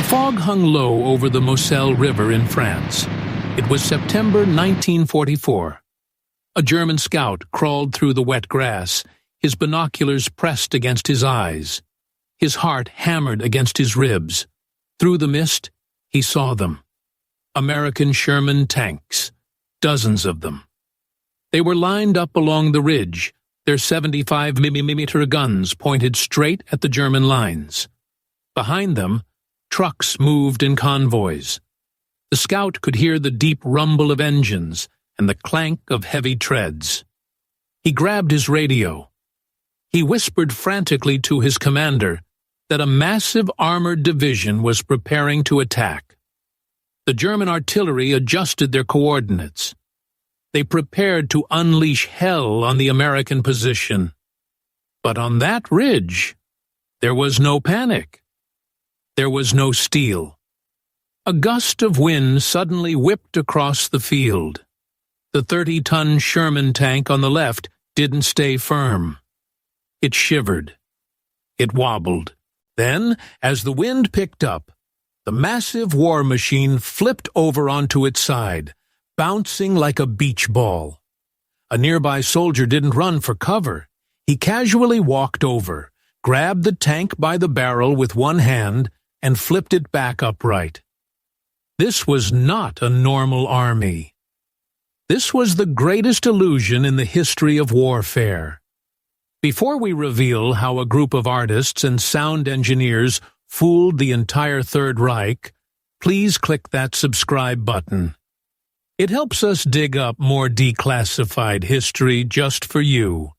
fog hung low over the Moselle River in France. It was September 1944. A German scout crawled through the wet grass, his binoculars pressed against his eyes. His heart hammered against his ribs. Through the mist, he saw them. American Sherman tanks, dozens of them. They were lined up along the ridge, their 75mm guns pointed straight at the German lines. Behind them, trucks moved in convoys. The scout could hear the deep rumble of engines and the clank of heavy treads. He grabbed his radio. He whispered frantically to his commander that a massive armored division was preparing to attack. The German artillery adjusted their coordinates. They prepared to unleash hell on the American position. But on that ridge, there was no panic. There was no steel. A gust of wind suddenly whipped across the field. The 30-ton Sherman tank on the left didn't stay firm. It shivered. It wobbled. Then, as the wind picked up, the massive war machine flipped over onto its side, bouncing like a beach ball. A nearby soldier didn't run for cover. He casually walked over, grabbed the tank by the barrel with one hand, and flipped it back upright. This was not a normal army. This was the greatest illusion in the history of warfare. Before we reveal how a group of artists and sound engineers fooled the entire Third Reich, please click that subscribe button. It helps us dig up more declassified history just for you.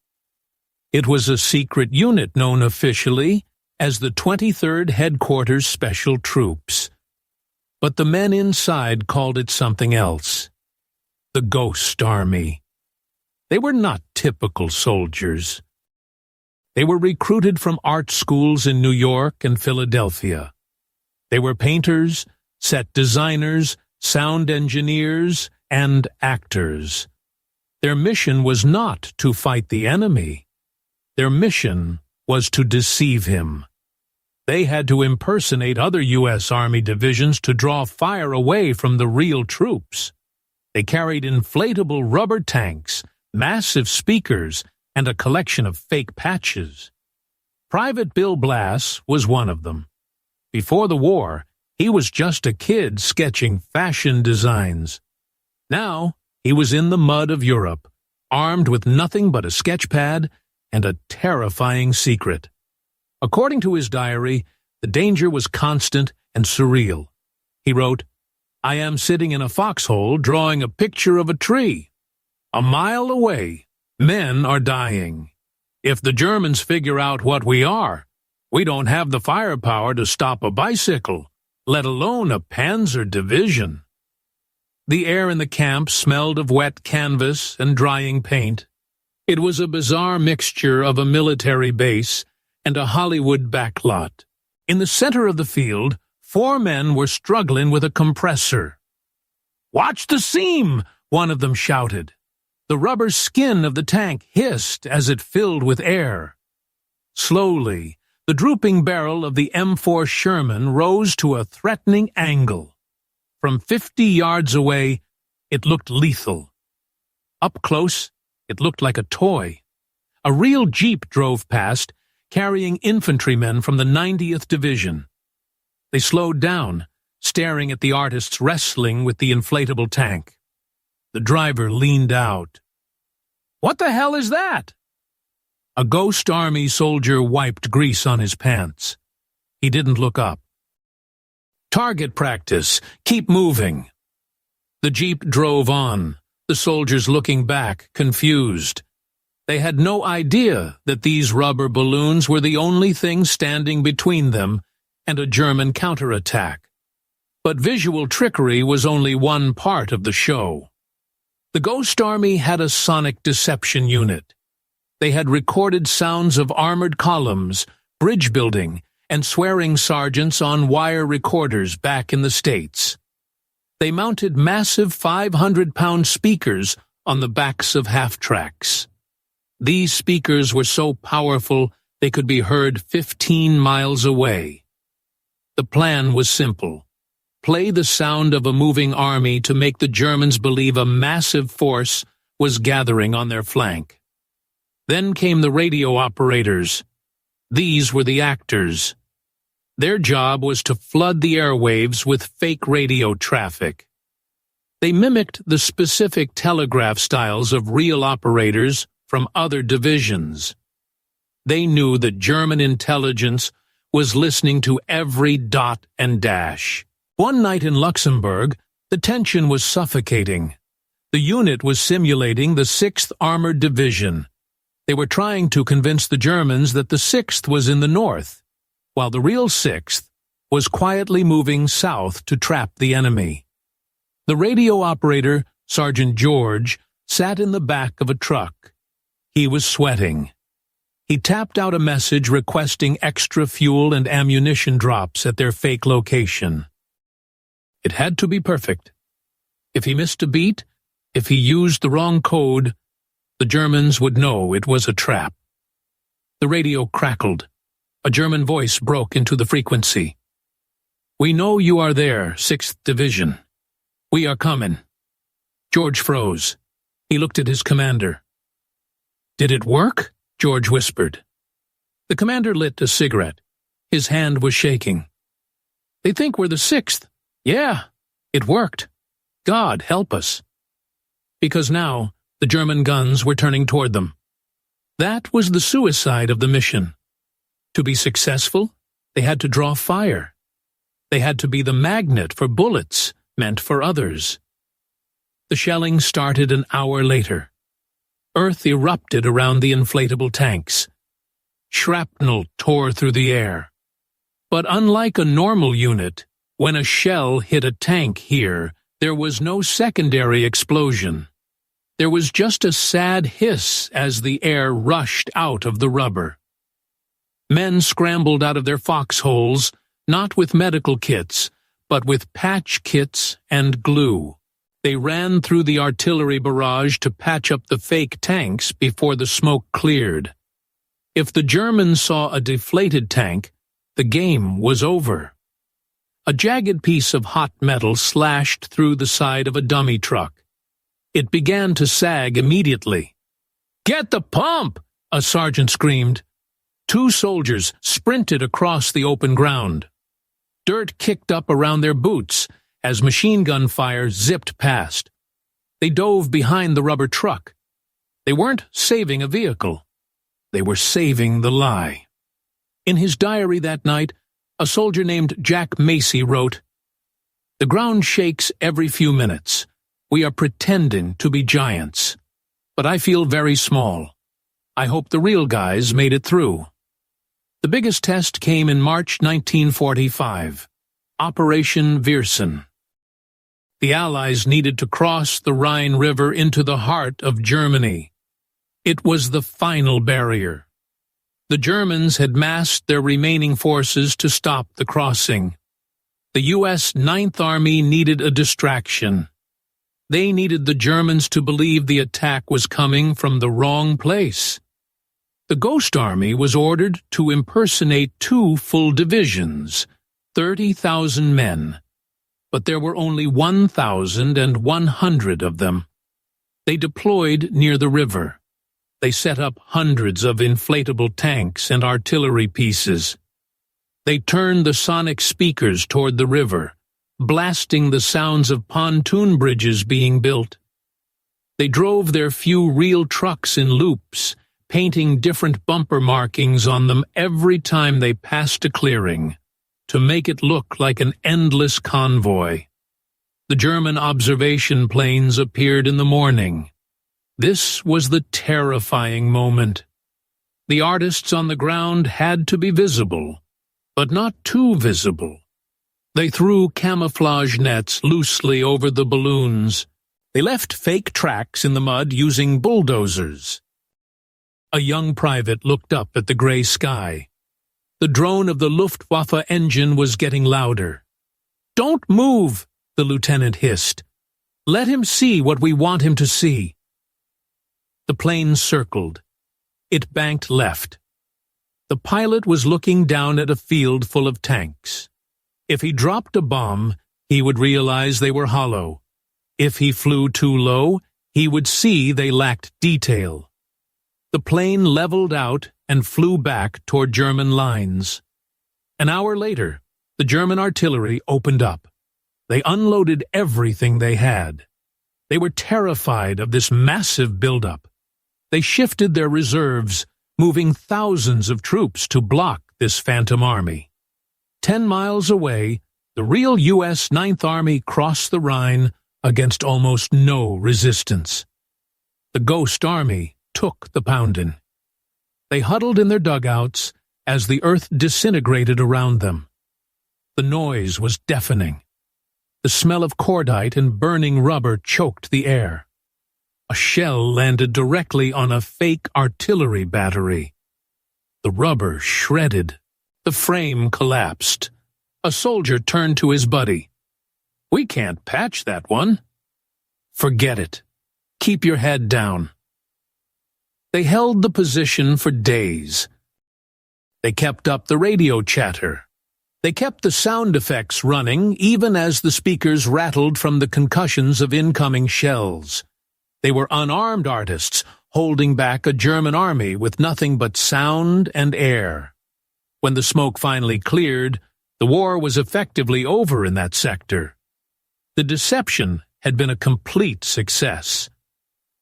It was a secret unit known officially as the 23rd Headquarters Special Troops. But the men inside called it something else. The Ghost Army. They were not typical soldiers. They were recruited from art schools in New York and Philadelphia. They were painters, set designers, sound engineers, and actors. Their mission was not to fight the enemy. Their mission was to deceive him. They had to impersonate other U.S. Army divisions to draw fire away from the real troops. They carried inflatable rubber tanks, massive speakers, and a collection of fake patches. Private Bill Blass was one of them. Before the war, he was just a kid sketching fashion designs. Now, he was in the mud of Europe, armed with nothing but a sketch pad and a terrifying secret. According to his diary, the danger was constant and surreal. He wrote, "I am sitting in a foxhole drawing a picture of a tree. A mile away, men are dying. If the Germans figure out what we are, we don't have the firepower to stop a bicycle, let alone a panzer division." The air in the camp smelled of wet canvas and drying paint. It was a bizarre mixture of a military base and a Hollywood backlot. In the center of the field, 4 men were struggling with a compressor. "Watch the seam!" one of them shouted. The rubber skin of the tank hissed as it filled with air. Slowly, the drooping barrel of the M4 Sherman rose to a threatening angle. From 50 yards away, it looked lethal. Up close, it looked like a toy. A real jeep drove past, carrying infantrymen from the 90th Division. They slowed down, staring at the artists wrestling with the inflatable tank. The driver leaned out. "What the hell is that?" A Ghost Army soldier wiped grease on his pants. He didn't look up. "Target practice. Keep moving." The jeep drove on, the soldiers looking back, confused. They had no idea that these rubber balloons were the only thing standing between them and a German counterattack. But visual trickery was only one part of the show. The Ghost Army had a sonic deception unit. They had recorded sounds of armored columns, bridge building, and swearing sergeants on wire recorders back in the States. They mounted massive 500-pound speakers on the backs of half-tracks. These speakers were so powerful they could be heard 15 miles away. The plan was simple. Play the sound of a moving army to make the Germans believe a massive force was gathering on their flank. Then came the radio operators. These were the actors. Their job was to flood the airwaves with fake radio traffic. They mimicked the specific telegraph styles of real operators from other divisions. They knew that German intelligence was listening to every dot and dash. One night in Luxembourg, the tension was suffocating. The unit was simulating the 6th Armored Division. They were trying to convince the Germans that the 6th was in the north, while the real 6th was quietly moving south to trap the enemy. The radio operator, Sergeant George, sat in the back of a truck. He was sweating. He tapped out a message requesting extra fuel and ammunition drops at their fake location. It had to be perfect. If he missed a beat, if he used the wrong code, the Germans would know it was a trap. The radio crackled. A German voice broke into the frequency. "We know you are there, 6th Division. We are coming." George froze. He looked at his commander. "Did it work?" George whispered. The commander lit a cigarette. His hand was shaking. "They think we're the 6th. Yeah, it worked. God help us." Because now the German guns were turning toward them. That was the suicide of the mission. To be successful, they had to draw fire. They had to be the magnet for bullets meant for others. The shelling started an hour later. Earth erupted around the inflatable tanks. Shrapnel tore through the air. But unlike a normal unit, when a shell hit a tank here, there was no secondary explosion. There was just a sad hiss as the air rushed out of the rubber. Men scrambled out of their foxholes, not with medical kits, but with patch kits and glue. They ran through the artillery barrage to patch up the fake tanks before the smoke cleared. If the Germans saw a deflated tank, the game was over. A jagged piece of hot metal slashed through the side of a dummy truck. It began to sag immediately. "Get the pump!" a sergeant screamed. 2 soldiers sprinted across the open ground. Dirt kicked up around their boots as machine gun fire zipped past. They dove behind the rubber truck. They weren't saving a vehicle. They were saving the lie. In his diary that night, a soldier named Jack Macy wrote, "The ground shakes every few minutes. We are pretending to be giants. But I feel very small. I hope the real guys made it through." The biggest test came in March 1945, Operation Viersen. The Allies needed to cross the Rhine River into the heart of Germany. It was the final barrier. The Germans had massed their remaining forces to stop the crossing. The U.S. Ninth Army needed a distraction. They needed the Germans to believe the attack was coming from the wrong place. The Ghost Army was ordered to impersonate 2 full divisions, 30,000 men. But there were only 1,100 of them. They deployed near the river. They set up hundreds of inflatable tanks and artillery pieces. They turned the sonic speakers toward the river, blasting the sounds of pontoon bridges being built. They drove their few real trucks in loops, painting different bumper markings on them every time they passed a clearing, to make it look like an endless convoy. The German observation planes appeared in the morning. This was the terrifying moment. The artists on the ground had to be visible, but not too visible. They threw camouflage nets loosely over the balloons. They left fake tracks in the mud using bulldozers. A young private looked up at the gray sky. The drone of the Luftwaffe engine was getting louder. "Don't move," the lieutenant hissed. "Let him see what we want him to see." The plane circled. It banked left. The pilot was looking down at a field full of tanks. If he dropped a bomb, he would realize they were hollow. If he flew too low, he would see they lacked detail. The plane leveled out and flew back toward German lines. An hour later, the German artillery opened up. They unloaded everything they had. They were terrified of this massive buildup. They shifted their reserves, moving thousands of troops to block this phantom army. 10 miles away, the real U.S. Ninth Army crossed the Rhine against almost no resistance. The Ghost Army took the pounding. They huddled in their dugouts as the earth disintegrated around them. The noise was deafening. The smell of cordite and burning rubber choked the air. A shell landed directly on a fake artillery battery. The rubber shredded. The frame collapsed. A soldier turned to his buddy. "We can't patch that one." "Forget it. Keep your head down." They held the position for days. They kept up the radio chatter. They kept the sound effects running even as the speakers rattled from the concussions of incoming shells. They were unarmed artists holding back a German army with nothing but sound and air. When the smoke finally cleared, the war was effectively over in that sector. The deception had been a complete success.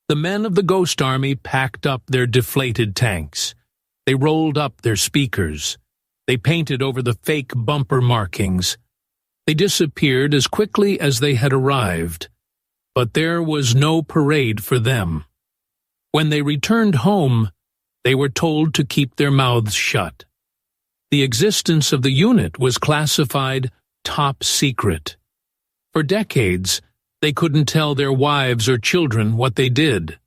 The men of the Ghost Army packed up their deflated tanks. They rolled up their speakers. They painted over the fake bumper markings. They disappeared as quickly as they had arrived. But there was no parade for them. When they returned home, they were told to keep their mouths shut. The existence of the unit was classified top secret. For decades, they couldn't tell their wives or children what they did.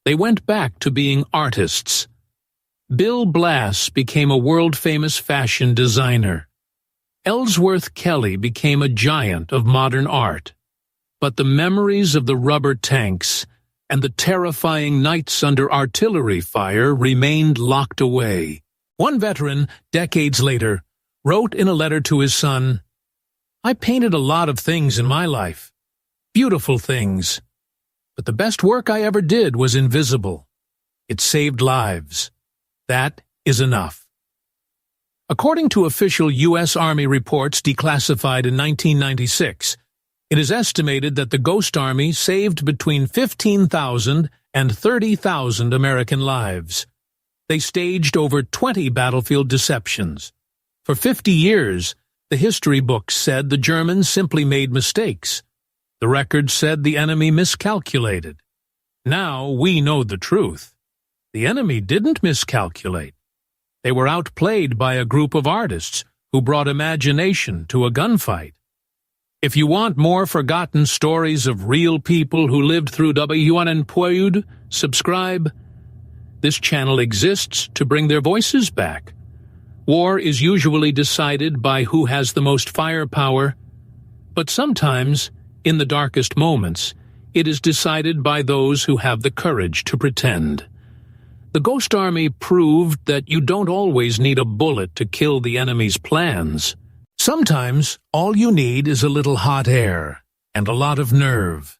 They went back to being artists. Bill Blass became a world-famous fashion designer. Ellsworth Kelly became a giant of modern art. But the memories of the rubber tanks and the terrifying nights under artillery fire remained locked away. One veteran, decades later, wrote in a letter to his son, "I painted a lot of things in my life, beautiful things, but the best work I ever did was invisible. It saved lives. That is enough." According to official U.S. Army reports declassified in 1996, it is estimated that the Ghost Army saved between 15,000 and 30,000 American lives. They staged over 20 battlefield deceptions. For 50 years, the history books said the Germans simply made mistakes. The records said the enemy miscalculated. Now we know the truth. The enemy didn't miscalculate. They were outplayed by a group of artists who brought imagination to a gunfight. If you want more forgotten stories of real people who lived through WWII, subscribe. This channel exists to bring their voices back. War is usually decided by who has the most firepower, but sometimes, in the darkest moments, it is decided by those who have the courage to pretend. The Ghost Army proved that you don't always need a bullet to kill the enemy's plans. Sometimes all you need is a little hot air and a lot of nerve.